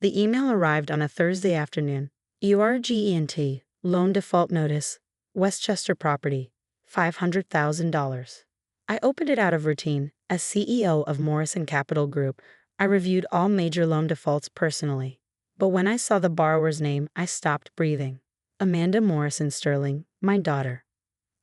The email arrived on a Thursday afternoon. URGENT, loan default notice, Westchester property, $500,000. I opened it out of routine. As CEO of Morrison Capital Group, I reviewed all major loan defaults personally. But when I saw the borrower's name, I stopped breathing. Amanda Morrison Sterling, my daughter.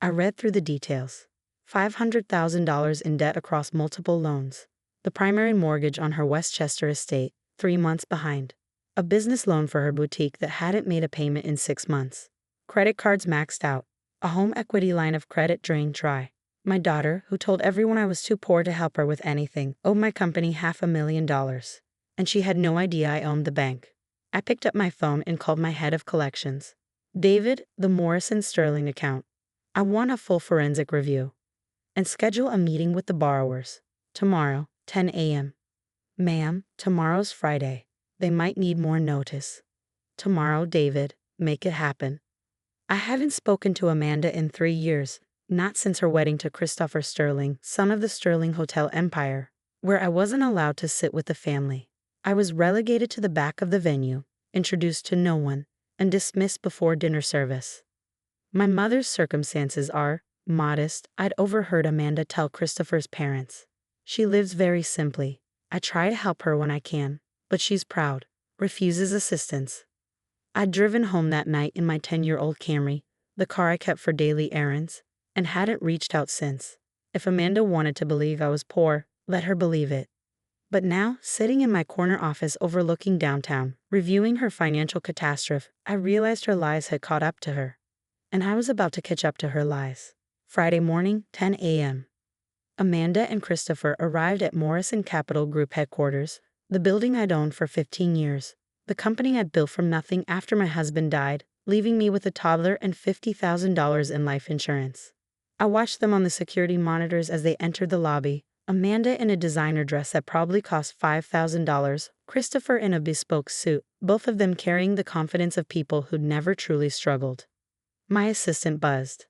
I read through the details. $500,000 in debt across multiple loans. The primary mortgage on her Westchester estate, 3 months behind. A business loan for her boutique that hadn't made a payment in 6 months. Credit cards maxed out. A home equity line of credit drained dry. My daughter, who told everyone I was too poor to help her with anything, owed my company $500,000. And she had no idea I owned the bank. I picked up my phone and called my head of collections. David, the Morrison Sterling account. I want a full forensic review. And schedule a meeting with the borrowers. Tomorrow, 10 a.m. Ma'am, tomorrow's Friday. They might need more notice. Tomorrow, David, make it happen. I haven't spoken to Amanda in 3 years, not since her wedding to Christopher Sterling, son of the Sterling Hotel Empire, where I wasn't allowed to sit with the family. I was relegated to the back of the venue, introduced to no one, and dismissed before dinner service. My mother's circumstances are modest. I'd overheard Amanda tell Christopher's parents. She lives very simply. I try to help her when I can, but she's proud, refuses assistance. I'd driven home that night in my 10-year-old Camry, the car I kept for daily errands, and hadn't reached out since. If Amanda wanted to believe I was poor, let her believe it. But now, sitting in my corner office overlooking downtown, reviewing her financial catastrophe, I realized her lies had caught up to her. And I was about to catch up to her lies. Friday morning, 10 a.m. Amanda and Christopher arrived at Morrison Capital Group headquarters, the building I'd owned for 15 years, the company I'd built from nothing after my husband died, leaving me with a toddler and $50,000 in life insurance. I watched them on the security monitors as they entered the lobby, Amanda in a designer dress that probably cost $5,000, Christopher in a bespoke suit, both of them carrying the confidence of people who'd never truly struggled. My assistant buzzed.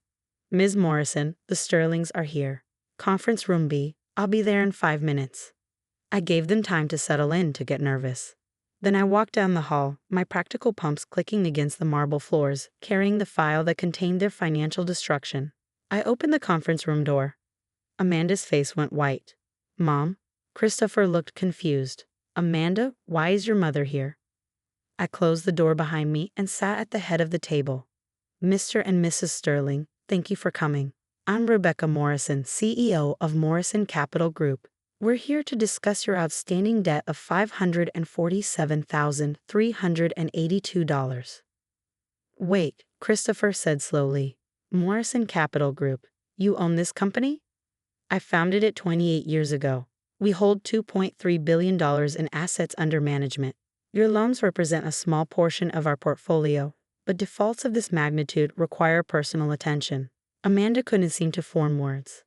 Ms. Morrison, the Sterlings are here. Conference room B, I'll be there in 5 minutes. I gave them time to settle in to get nervous. Then I walked down the hall, my practical pumps clicking against the marble floors, carrying the file that contained their financial destruction. I opened the conference room door. Amanda's face went white. Mom? Christopher looked confused. Amanda, why is your mother here? I closed the door behind me and sat at the head of the table. Mr. and Mrs. Sterling, thank you for coming. I'm Rebecca Morrison, CEO of Morrison Capital Group. We're here to discuss your outstanding debt of $547,382. Wait, Christopher said slowly. Morrison Capital Group, you own this company? I founded it 28 years ago. We hold $2.3 billion in assets under management. Your loans represent a small portion of our portfolio, but defaults of this magnitude require personal attention. Amanda couldn't seem to form words.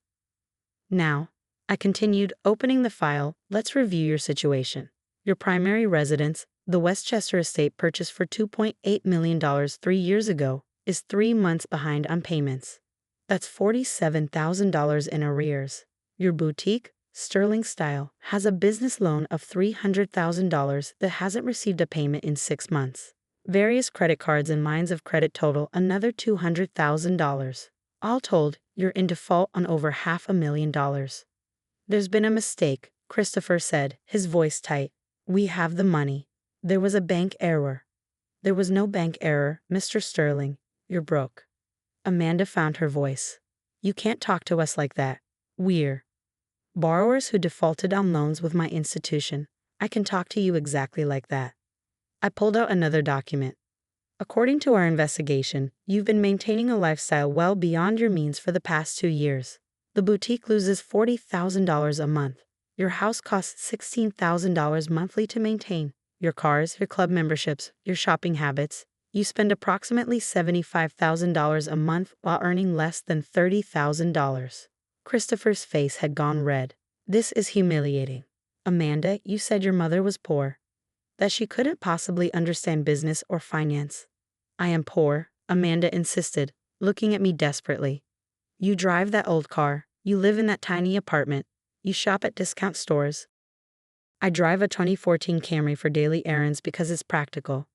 Now, I continued, opening the file, let's review your situation. Your primary residence, the Westchester estate purchased for $2.8 million 3 years ago, is 3 months behind on payments. That's $47,000 in arrears. Your boutique, Sterling Style, has a business loan of $300,000 that hasn't received a payment in 6 months. Various credit cards and lines of credit total another $200,000. All told, you're in default on over $500,000. There's been a mistake, Christopher said, his voice tight. We have the money. There was a bank error. There was no bank error, Mr. Sterling. You're broke. Amanda found her voice. You can't talk to us like that. We're borrowers who defaulted on loans with my institution. I can talk to you exactly like that. I pulled out another document. According to our investigation, you've been maintaining a lifestyle well beyond your means for the past 2 years. The boutique loses $40,000 a month. Your house costs $16,000 monthly to maintain. Your cars, your club memberships, your shopping habits. You spend approximately $75,000 a month while earning less than $30,000. Christopher's face had gone red. This is humiliating. Amanda, you said your mother was poor. That she couldn't possibly understand business or finance. I am poor, Amanda insisted, looking at me desperately. You drive that old car. You live in that tiny apartment. You shop at discount stores. I drive a 2014 Camry for daily errands because it's practical.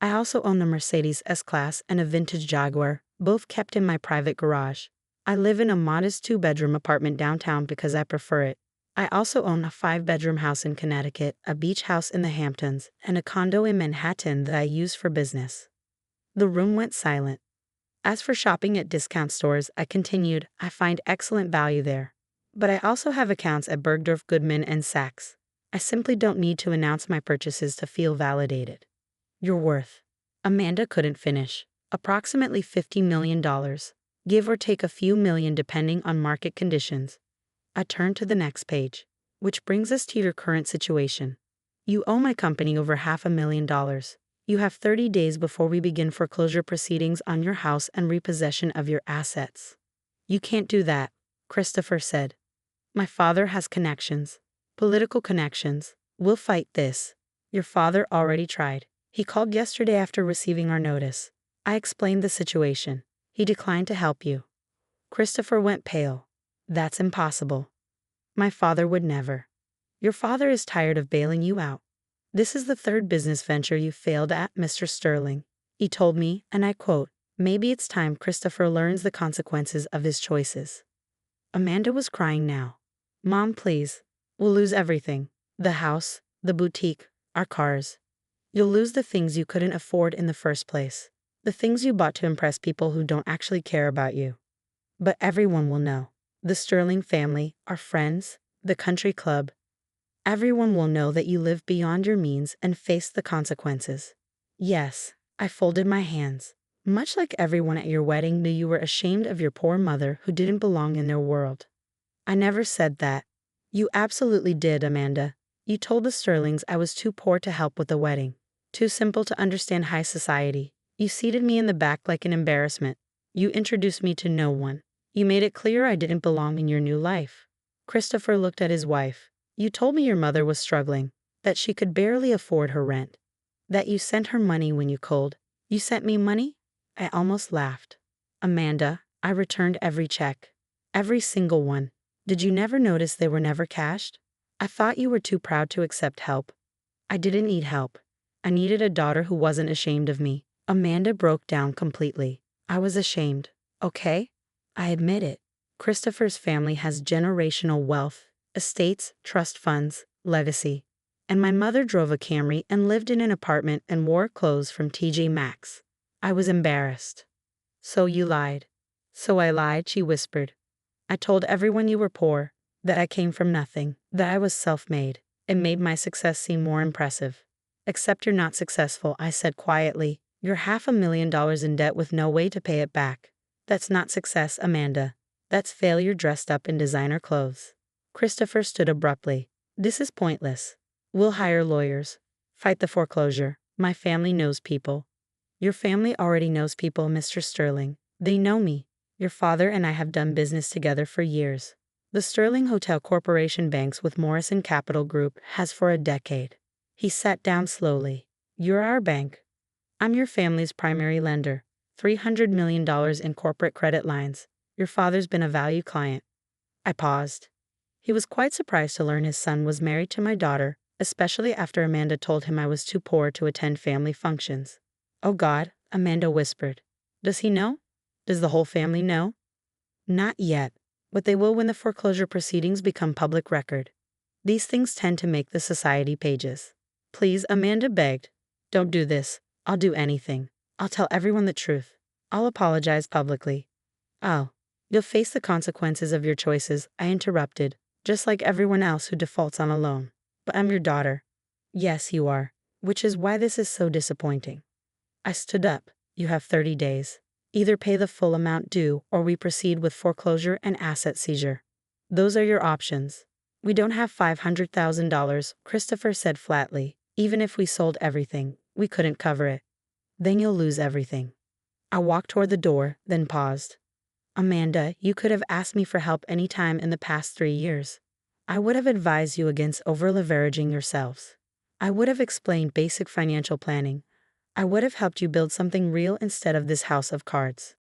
I also own a Mercedes S-Class and a vintage Jaguar, both kept in my private garage. I live in a modest 2-bedroom apartment downtown because I prefer it. I also own a 5-bedroom house in Connecticut, a beach house in the Hamptons, and a condo in Manhattan that I use for business. The room went silent. As for shopping at discount stores, I continued, I find excellent value there. But I also have accounts at Bergdorf Goodman and Saks. I simply don't need to announce my purchases to feel validated. Your worth. Amanda couldn't finish. Approximately $50 million. Give or take a few million depending on market conditions. I turned to the next page. Which brings us to your current situation. You owe my company over $500,000. You have 30 days before we begin foreclosure proceedings on your house and repossession of your assets. You can't do that, Christopher said. My father has connections. Political connections. We'll fight this. Your father already tried. He called yesterday after receiving our notice. I explained the situation. He declined to help you. Christopher went pale. That's impossible. My father would never. Your father is tired of bailing you out. This is the third business venture you failed at, Mr. Sterling. He told me, and I quote, maybe it's time Christopher learns the consequences of his choices. Amanda was crying now. Mom, please. We'll lose everything. The house, the boutique, our cars. You'll lose the things you couldn't afford in the first place. The things you bought to impress people who don't actually care about you. But everyone will know. The Sterling family, our friends, the country club. Everyone will know that you live beyond your means and face the consequences. Yes, I folded my hands. Much like everyone at your wedding knew you were ashamed of your poor mother who didn't belong in their world. I never said that. You absolutely did, Amanda. You told the Sterlings I was too poor to help with the wedding. Too simple to understand high society. You seated me in the back like an embarrassment. You introduced me to no one. You made it clear I didn't belong in your new life. Christopher looked at his wife. You told me your mother was struggling, that she could barely afford her rent, that you sent her money when you called. You sent me money? I almost laughed. Amanda, I returned every check. Every single one. Did you never notice they were never cashed? I thought you were too proud to accept help. I didn't need help. I needed a daughter who wasn't ashamed of me. Amanda broke down completely. I was ashamed. Okay? I admit it. Christopher's family has generational wealth, estates, trust funds, legacy. And my mother drove a Camry and lived in an apartment and wore clothes from TJ Maxx. I was embarrassed. So you lied. So I lied, she whispered. I told everyone you were poor, that I came from nothing, that I was self-made. It made my success seem more impressive. Except you're not successful, I said quietly. You're $500,000 in debt with no way to pay it back. That's not success, Amanda. That's failure dressed up in designer clothes. Christopher stood abruptly. This is pointless. We'll hire lawyers. Fight the foreclosure. My family knows people. Your family already knows people, Mr. Sterling. They know me. Your father and I have done business together for years. The Sterling Hotel Corporation banks with Morrison Capital Group has for a decade. He sat down slowly. You're our bank. I'm your family's primary lender. $300 million in corporate credit lines. Your father's been a value client. I paused. He was quite surprised to learn his son was married to my daughter, especially after Amanda told him I was too poor to attend family functions. Oh God, Amanda whispered. Does he know? Does the whole family know? Not yet, but they will when the foreclosure proceedings become public record. These things tend to make the society pages. Please, Amanda begged. Don't do this. I'll do anything. I'll tell everyone the truth. I'll apologize publicly. Oh, you'll face the consequences of your choices, I interrupted, just like everyone else who defaults on a loan. But I'm your daughter. Yes, you are, which is why this is so disappointing. I stood up. You have 30 days. Either pay the full amount due or we proceed with foreclosure and asset seizure. Those are your options. We don't have $500,000, Christopher said flatly. Even if we sold everything, we couldn't cover it. Then you'll lose everything. I walked toward the door, then paused. Amanda, you could have asked me for help any time in the past 3 years. I would have advised you against over-leveraging yourselves. I would have explained basic financial planning. I would have helped you build something real instead of this house of cards.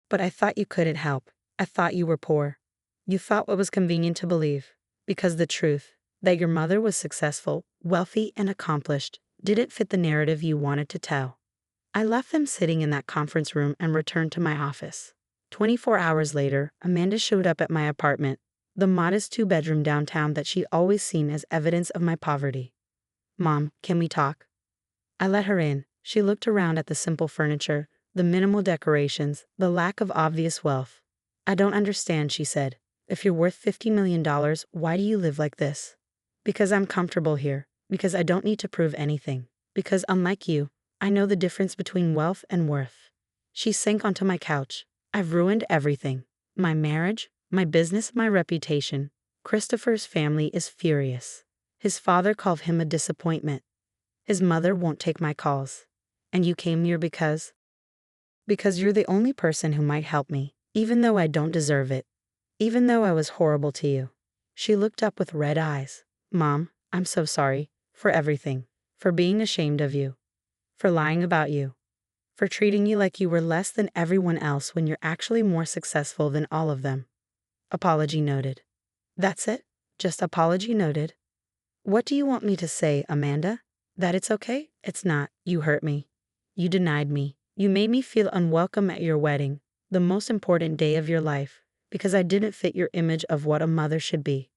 But I thought you couldn't help. I thought you were poor. You thought what was convenient to believe. Because the truth That your mother was successful, wealthy, and accomplished didn't fit the narrative you wanted to tell. I left them sitting in that conference room and returned to my office. 24 hours later, Amanda showed up at my apartment, the modest two-bedroom downtown that she'd always seen as evidence of my poverty. "Mom, can we talk?" I let her in. She looked around at the simple furniture, the minimal decorations, the lack of obvious wealth. "I don't understand," she said. "If you're worth $50 million, why do you live like this?" "Because I'm comfortable here. Because I don't need to prove anything. Because, unlike you, I know the difference between wealth and worth." She sank onto my couch. "I've ruined everything. My marriage, my business, my reputation. Christopher's family is furious. His father called him a disappointment. His mother won't take my calls. And you came here because you're the only person who might help me, even though I don't deserve it. Even though I was horrible to you." She looked up with red eyes. "Mom, I'm so sorry. For everything. For being ashamed of you. For lying about you. For treating you like you were less than everyone else when you're actually more successful than all of them." Apology noted. "That's it? Just apology noted? What do you want me to say, Amanda? That it's okay? It's not. You hurt me. You denied me. You made me feel unwelcome at your wedding, the most important day of your life, because I didn't fit your image of what a mother should be.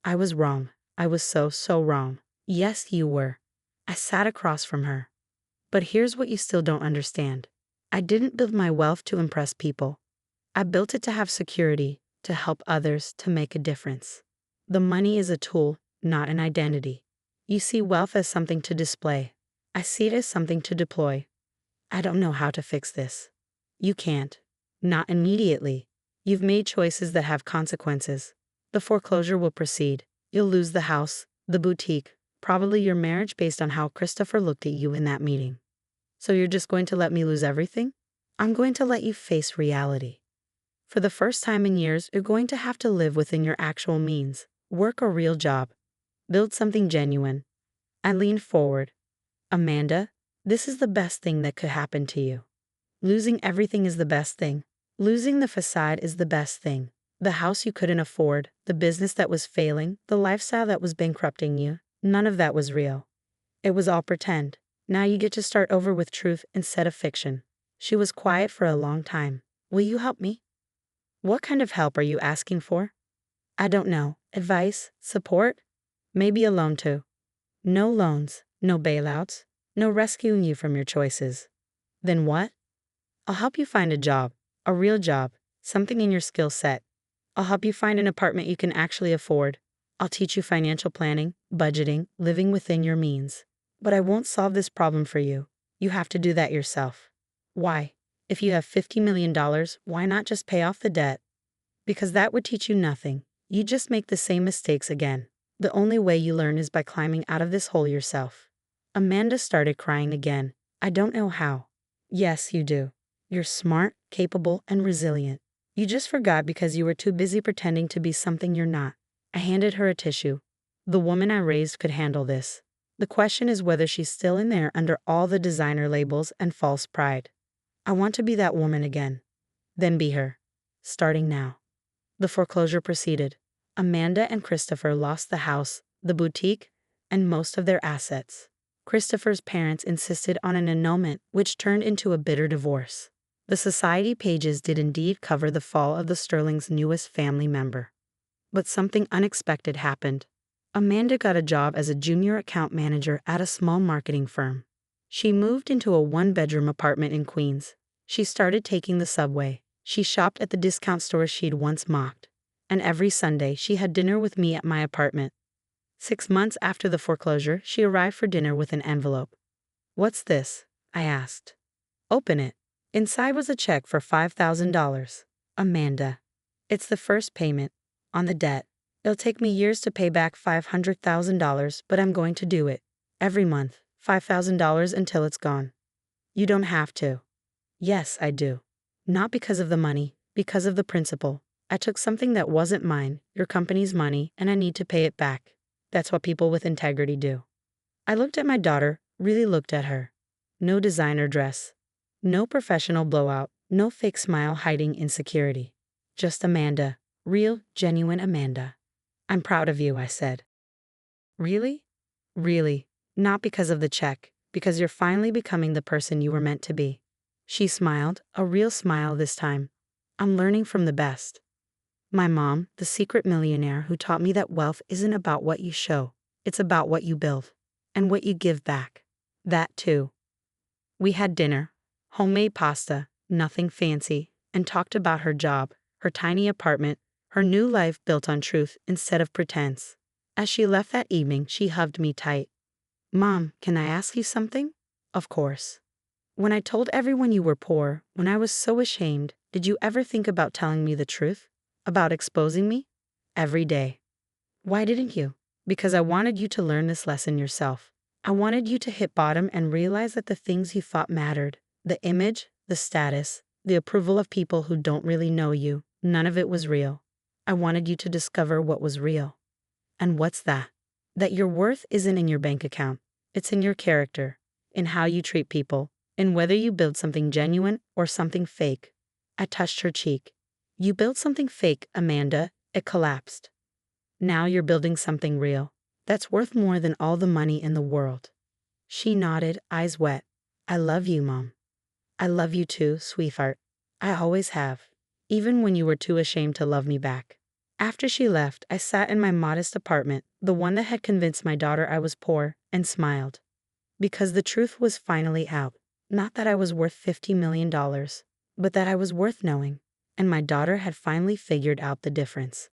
I was wrong. I was so wrong. Yes, you were." I sat across from her. "But here's what you still don't understand. I didn't build my wealth to impress people. I built it to have security, to help others, to make a difference. The money is a tool, not an identity. You see wealth as something to display. I see it as something to deploy. I don't know how to fix this. You can't. Not immediately. You've made choices that have consequences. The foreclosure will proceed. You'll lose the house, the boutique, probably your marriage based on how Christopher looked at you in that meeting. So you're just going to let me lose everything? I'm going to let you face reality. For the first time in years, you're going to have to live within your actual means. Work a real job. Build something genuine." I leaned forward. "Amanda, this is the best thing that could happen to you. Losing everything is the best thing. Losing the facade is the best thing. The house you couldn't afford, the business that was failing, the lifestyle that was bankrupting you, none of that was real. It was all pretend. Now you get to start over with truth instead of fiction." She was quiet for a long time. "Will you help me?" "What kind of help are you asking for?" "I don't know. Advice? Support? Maybe a loan too." "No loans, no bailouts, no rescuing you from your choices." "Then what?" "I'll help you find a job, a real job, something in your skill set. I'll help you find an apartment you can actually afford. I'll teach you financial planning, budgeting, living within your means. But I won't solve this problem for you. You have to do that yourself." "Why? If you have $50 million, why not just pay off the debt?" "Because that would teach you nothing. You just make the same mistakes again. The only way you learn is by climbing out of this hole yourself." Amanda started crying again. "I don't know how." "Yes, you do. You're smart, capable, and resilient. You just forgot because you were too busy pretending to be something you're not." I handed her a tissue. "The woman I raised could handle this. The question is whether she's still in there under all the designer labels and false pride." "I want to be that woman again." "Then be her. Starting now." The foreclosure proceeded. Amanda and Christopher lost the house, the boutique, and most of their assets. Christopher's parents insisted on an annulment, which turned into a bitter divorce. The society pages did indeed cover the fall of the Sterling's newest family member. But something unexpected happened. Amanda got a job as a junior account manager at a small marketing firm. She moved into a one-bedroom apartment in Queens. She started taking the subway. She shopped at the discount stores she'd once mocked. And every Sunday, she had dinner with me at my apartment. 6 months after the foreclosure, she arrived for dinner with an envelope. "What's this?" I asked. "Open it." Inside was a check for $5,000. "Amanda, it's the first payment on the debt. It'll take me years to pay back $500,000, but I'm going to do it. Every month, $5,000 until it's gone." "You don't have to." "Yes, I do. Not because of the money, because of the principle. I took something that wasn't mine, your company's money, and I need to pay it back. That's what people with integrity do." I looked at my daughter, really looked at her. No designer dress. No professional blowout. No fake smile hiding insecurity. Just Amanda. Real, genuine Amanda. "I'm proud of you," I said. Really? Really? Not because of the check, because you're finally becoming the person you were meant to be. She smiled, a real smile this time. I'm learning from the best. My mom, the secret millionaire who taught me that wealth isn't about what you show, it's about what you build and what you give back. That too. We had dinner, homemade pasta, nothing fancy, and talked about her job, her tiny apartment, her new life built on truth instead of pretense. As she left that evening, she hugged me tight. Mom, can I ask you something? Of course. When I told everyone you were poor, when I was so ashamed, did you ever think about telling me the truth? About exposing me? Every day. Why didn't you? Because I wanted you to learn this lesson yourself. I wanted you to hit bottom and realize that the things you thought mattered, the image, the status, the approval of people who don't really know you, none of it was real. I wanted you to discover what was real. And what's that? That your worth isn't in your bank account. It's in your character, in how you treat people, in whether you build something genuine or something fake. I touched her cheek. You built something fake, Amanda. It collapsed. Now you're building something real. That's worth more than all the money in the world. She nodded, eyes wet. I love you, Mom. I love you too, sweetheart. I always have. Even when you were too ashamed to love me back. After she left, I sat in my modest apartment, the one that had convinced my daughter I was poor, and smiled. Because the truth was finally out. Not that I was worth $50 million, but that I was worth knowing. And my daughter had finally figured out the difference.